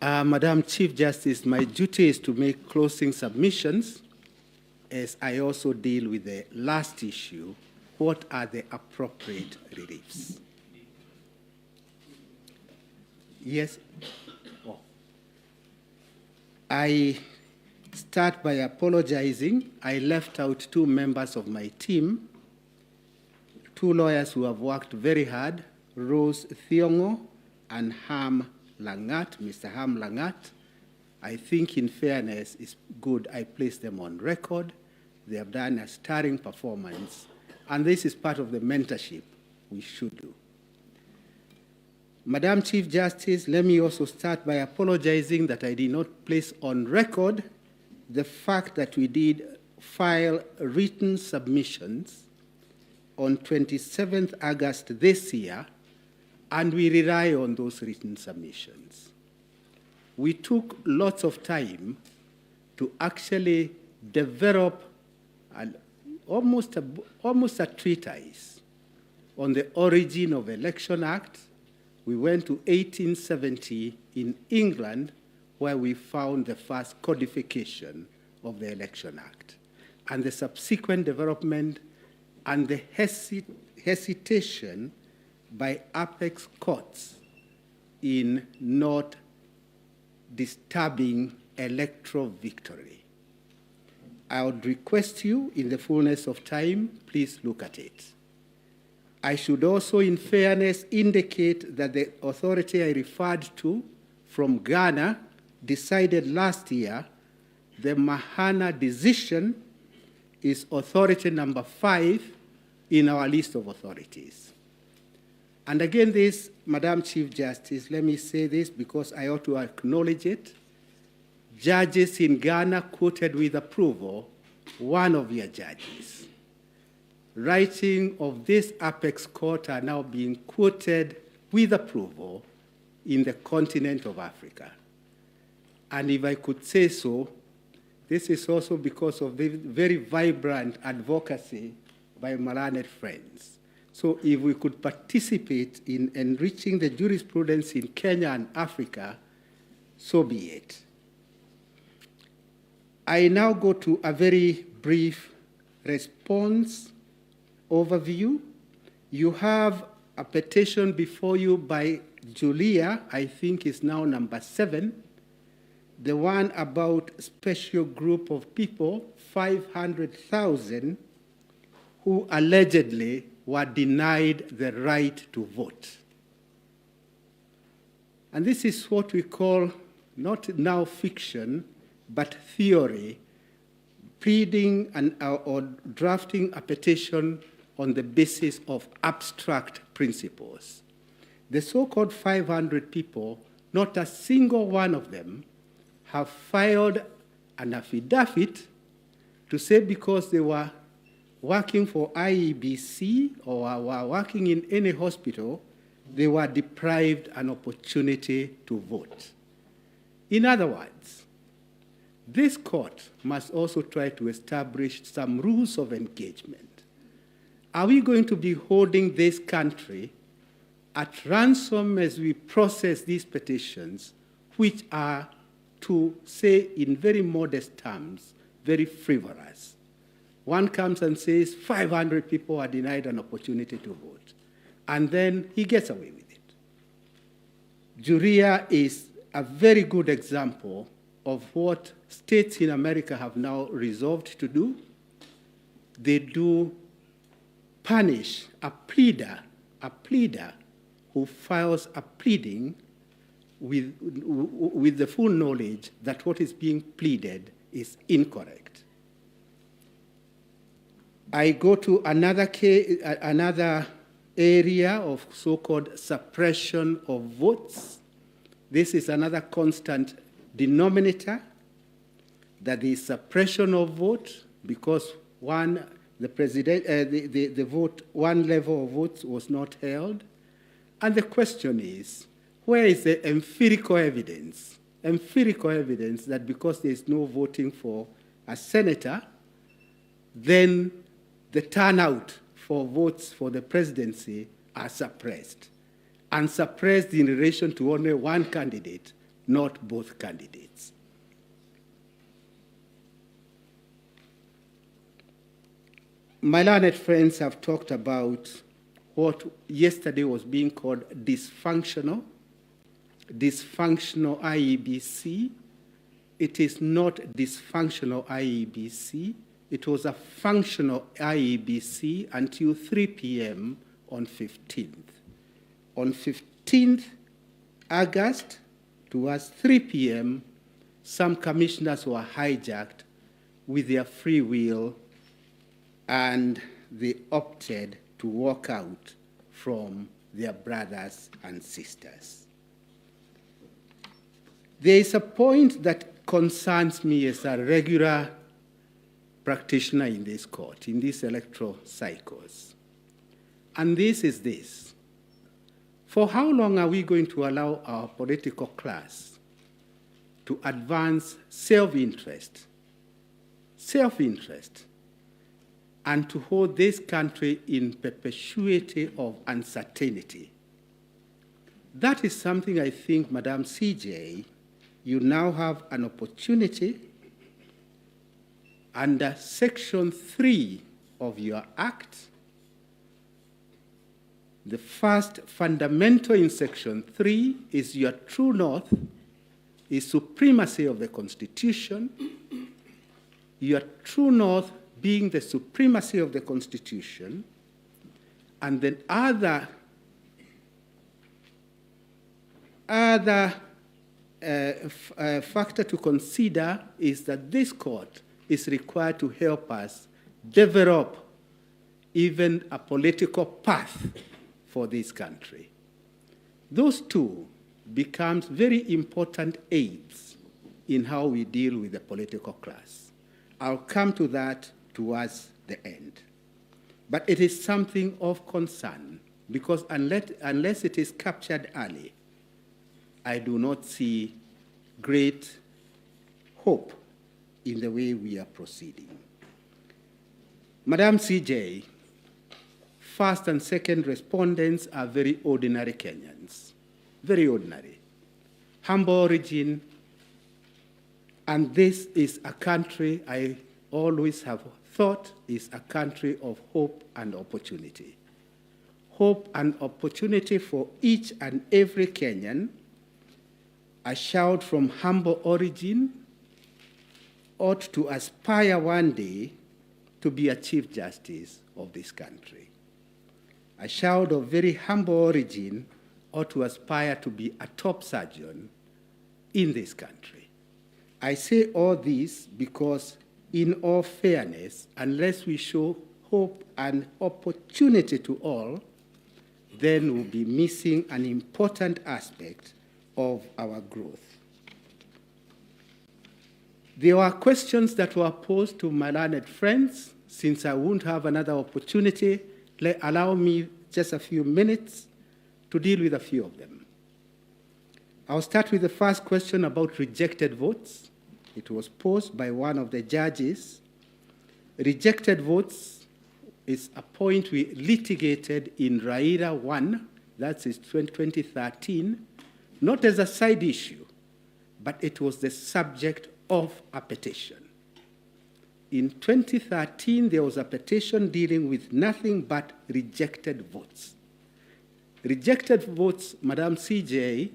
Madam Chief Justice, my duty is to make closing submissions as I also deal with the last issue. What are the appropriate reliefs? Yes. Oh. I start by apologizing. I left out two members of my team, two lawyers who have worked very hard, Rose Thiongo and Ham Langat, Mr. Ham Langat. I think in fairness, it's good I place them on record. They have done a sterling performance, and this is part of the mentorship we should do. Madam Chief Justice, let me also start by apologizing that I did not place on record the fact that we did file written submissions on 27th August this year, and we rely on those written submissions. We took lots of time to actually develop almost a treatise on the origin of Election Act. We went to 1870 in England, where we found the first codification of the Election Act, and the subsequent development and the hesitation by apex courts in not disturbing electoral victory. I would request you, in the fullness of time, please look at it. I should also, in fairness, indicate that the authority I referred to from Ghana decided last year the Mahana decision is authority number 5 in our list of authorities. And again, this, Madam Chief Justice, let me say this because I ought to acknowledge it. Judges in Ghana quoted with approval one of your judges. Writing of this apex court are now being quoted with approval in the continent of Africa. And if I could say so, this is also because of the very vibrant advocacy by my learned friends. So if we could participate in enriching the jurisprudence in Kenya and Africa, so be it. I now go to a very brief response overview. You have a petition before you by Julia, I think is now number 7, the one about special group of people, 500,000, who allegedly were denied the right to vote. And this is what we call not now fiction, but theory, pleading or drafting a petition on the basis of abstract principles. The so-called 500 people, not a single one of them have filed an affidavit to say because they were working for IEBC or were working in any hospital, they were deprived an opportunity to vote. In other words, this court must also try to establish some rules of engagement. Are we going to be holding this country at ransom as we process these petitions, which are, to say in very modest terms, very frivolous? One comes and says 500 people are denied an opportunity to vote, and then he gets away with it. Juria is a very good example of what states in America have now resolved to do. They do punish a pleader who files a pleading with the full knowledge that what is being pleaded is incorrect. I go to another area of so-called suppression of votes. This is another constant denominator, that the suppression of vote, because one level of votes was not held. And the question is, where is the empirical evidence that because there is no voting for a senator, then the turnout for votes for the presidency are suppressed, and suppressed in relation to only one candidate not both candidates. My learned friends have talked about what yesterday was being called dysfunctional IEBC. It is not dysfunctional IEBC. It was a functional IEBC until 3 p.m. on 15th. On 15th August, towards 3 p.m., some commissioners were hijacked with their free will, and they opted to walk out from their brothers and sisters. There is a point that concerns me as a regular practitioner in this court, in these electoral cycles. And this is this. For how long are we going to allow our political class to advance self-interest, and to hold this country in perpetuity of uncertainty? That is something I think, Madam CJ, you now have an opportunity under Section 3 of your Act. The first fundamental in Section 3 is your true north, is supremacy of the Constitution. Your true north being the supremacy of the Constitution, and then other factor to consider is that this court is required to help us develop even a political path for this country. Those two become very important aids in how we deal with the political class. I'll come to that towards the end. But it is something of concern, because unless it is captured early, I do not see great hope in the way we are proceeding. Madam CJ, first and second respondents are very ordinary Kenyans, very ordinary, humble origin, and this is a country I always have thought is a country of hope and opportunity. Hope and opportunity for each and every Kenyan. A child from humble origin ought to aspire one day to be a Chief Justice of this country. A child of very humble origin ought to aspire to be a top surgeon in this country. I say all this because, in all fairness, unless we show hope and opportunity to all, then we'll be missing an important aspect of our growth. There were questions that were posed to my learned friends. Since I won't have another opportunity, allow me just a few minutes to deal with a few of them. I'll start with the first question about rejected votes. It was posed by one of the judges. Rejected votes is a point we litigated in Raila 1, that is 2013, not as a side issue, but it was the subject of a petition. In 2013, there was a petition dealing with nothing but rejected votes. Rejected votes, Madam CJ,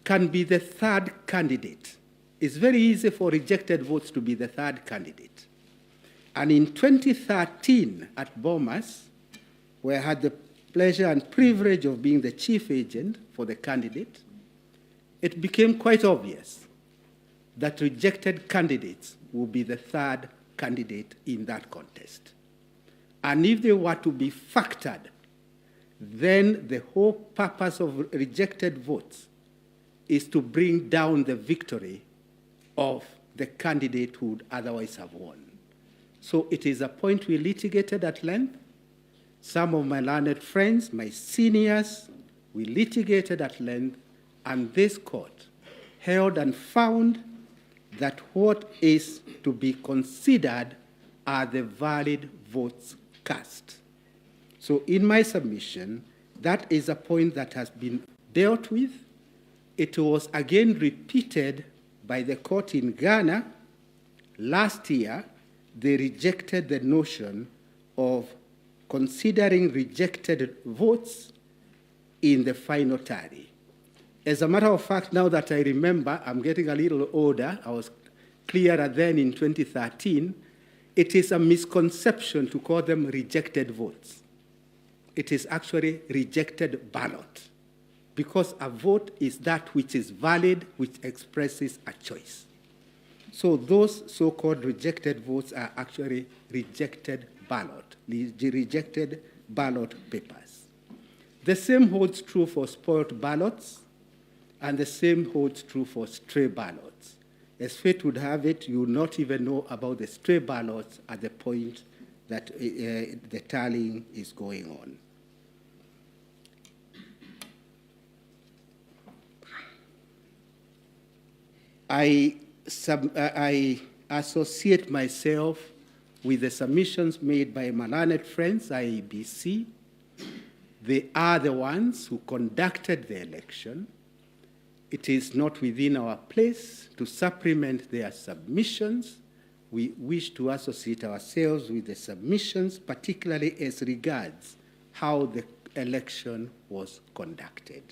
can be the third candidate. It's very easy for rejected votes to be the third candidate. And in 2013 at Bomas, where I had the pleasure and privilege of being the chief agent for the candidate, it became quite obvious that rejected candidates would be the third candidate in that contest. And if they were to be factored, then the whole purpose of rejected votes is to bring down the victory of the candidate who would otherwise have won. So it is a point we litigated at length. Some of my learned friends, my seniors, we litigated at length, and this court held and found that what is to be considered are the valid votes cast. So in my submission, that is a point that has been dealt with. it was again repeated by the court in Ghana. Last year, they rejected the notion of considering rejected votes in the final tally. As a matter of fact, now that I remember, I'm getting a little older, I was clearer then in 2013, it is a misconception to call them rejected votes. It is actually rejected ballot, because a vote is that which is valid, which expresses a choice. So those so-called rejected votes are actually rejected ballot papers. The same holds true for spoiled ballots, and the same holds true for stray ballots. As fate would have it, you will not even know about the stray ballots at the point that the tallying is going on. I associate myself with the submissions made by my learned friends, IEBC. They are the ones who conducted the election. It is not within our place to supplement their submissions. We wish to associate ourselves with the submissions, particularly as regards how the election was conducted.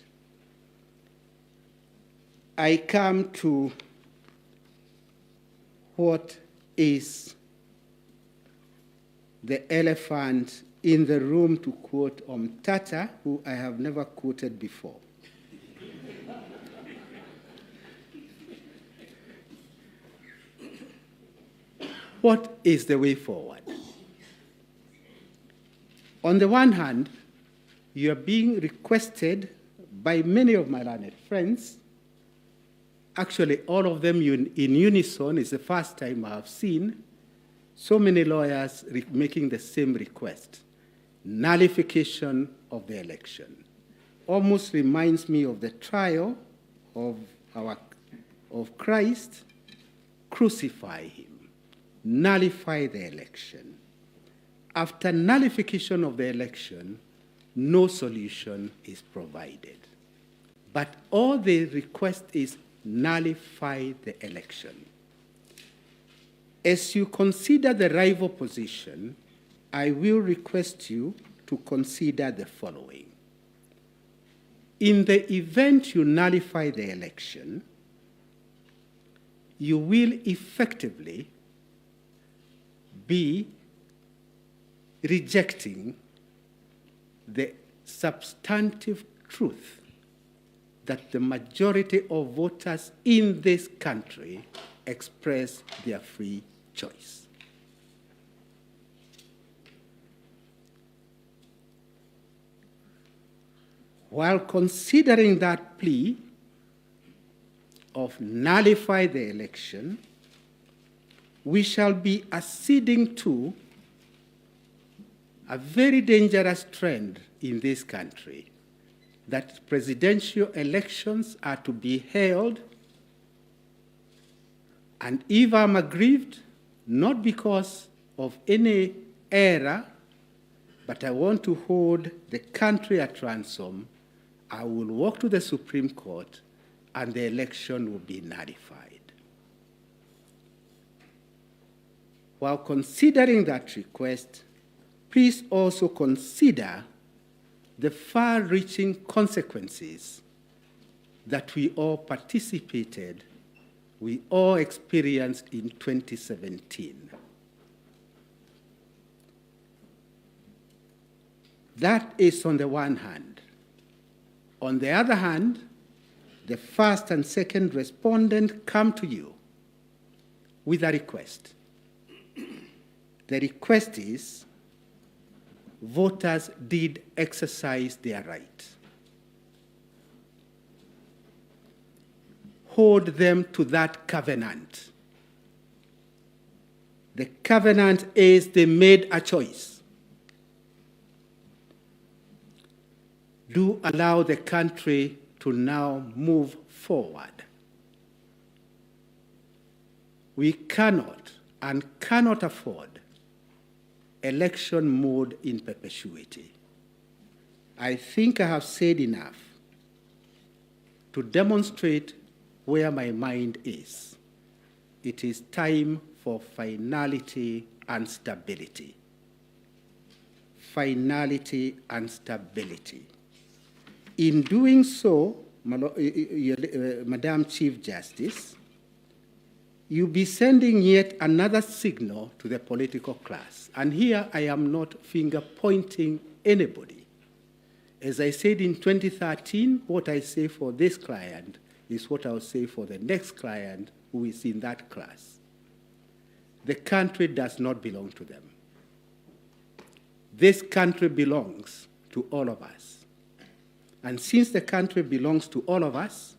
I come to what is the elephant in the room, to quote Tata, who I have never quoted before. What is the way forward? On the one hand, you are being requested by many of my learned friends, actually all of them in unison. It's the first time I have seen so many lawyers making the same request: nullification of the election. Almost reminds me of the trial of Christ. Crucify him. Nullify the election. After nullification of the election, no solution is provided. But all they request is nullify the election. As you consider the rival position, I will request you to consider the following. In the event you nullify the election, you will effectively be rejecting the substantive truth that the majority of voters in this country express their free choice. While considering that plea of nullify the election, we shall be acceding to a very dangerous trend in this country, that presidential elections are to be held, and if I'm aggrieved, not because of any error, but I want to hold the country at ransom, I will walk to the Supreme Court and the election will be nullified. While considering that request, please also consider the far-reaching consequences that we all participated, we all experienced in 2017. That is on the one hand. On the other hand, the first and second respondent come to you with a request. The request is, voters did exercise their right. Hold them to that covenant. The covenant is they made a choice. Do allow the country to now move forward. We cannot and cannot afford election mode in perpetuity. I think I have said enough to demonstrate where my mind is. It is time for finality and stability. Finality and stability. In doing so, Madam Chief Justice, you'll be sending yet another signal to the political class. And here I am not finger-pointing anybody. As I said in 2013, what I say for this client is what I'll say for the next client who is in that class. The country does not belong to them. This country belongs to all of us. And since the country belongs to all of us,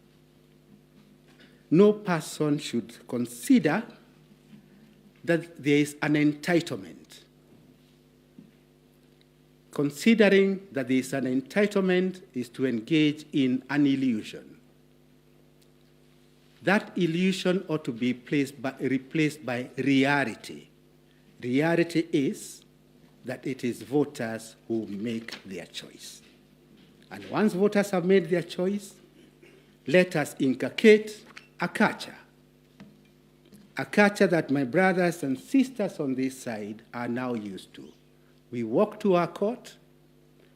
no person should consider that there is an entitlement. Considering that there is an entitlement is to engage in an illusion. That illusion ought to be replaced by reality. Reality is that it is voters who make their choice. And once voters have made their choice, let us inculcate a culture that my brothers and sisters on this side are now used to. We walk to our court.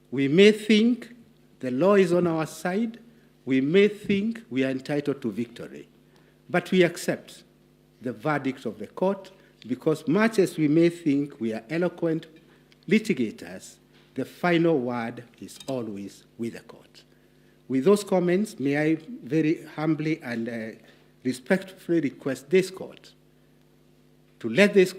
We may think the law is on our side. We may think we are entitled to victory. But we accept the verdict of the court because much as we may think we are eloquent litigators, the final word is always with the court. With those comments, may I very humbly and respectfully request this court to let this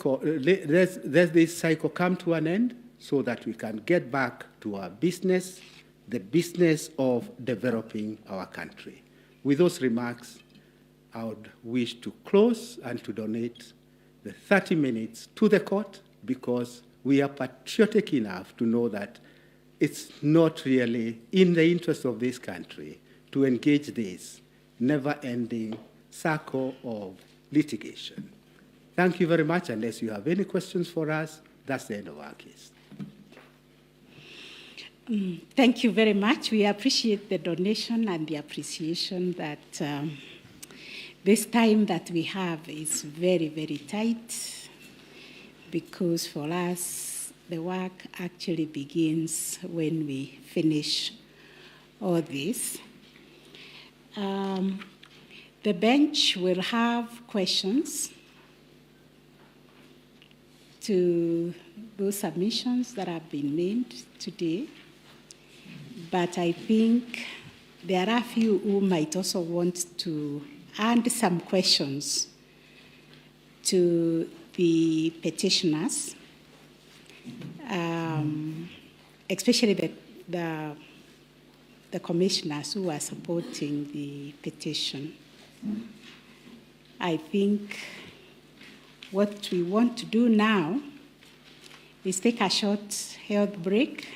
cycle come to an end so that we can get back to our business, the business of developing our country. With those remarks, I would wish to close and to donate the 30 minutes to the court because we are patriotic enough to know that it's not really in the interest of this country to engage this never-ending circle of litigation. Thank you very much. Unless you have any questions for us, that's the end of our case. Thank you very much. We appreciate the donation and the appreciation that this time that we have is very, very tight because for us, the work actually begins when we finish all this. The bench will have questions to those submissions that have been made today. But I think there are a few who might also want to add some questions to the petitioners, especially the commissioners who are supporting the petition. I think what we want to do now is take a short health break,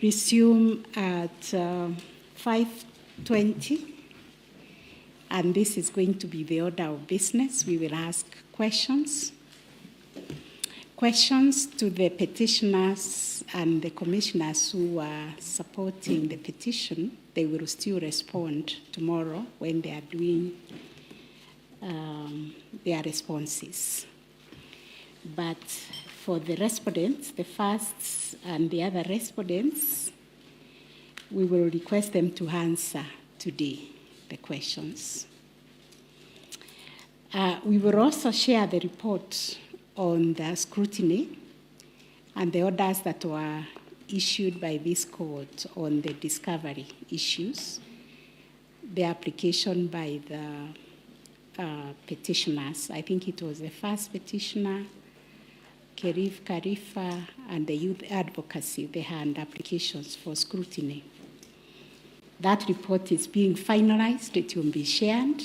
resume at 5:20, and this is going to be the order of business. We will ask questions to the petitioners and the commissioners who are supporting the petition. They will still respond tomorrow when they are doing their responses. But for the respondents, the first and the other respondents, we will request them to answer today the questions. We will also share the report on the scrutiny and the orders that were issued by this court on the discovery issues, the application by the petitioners. I think it was the first petitioner, Kerif Karifa, and the youth advocacy. They had applications for scrutiny. That report is being finalized. It will be shared.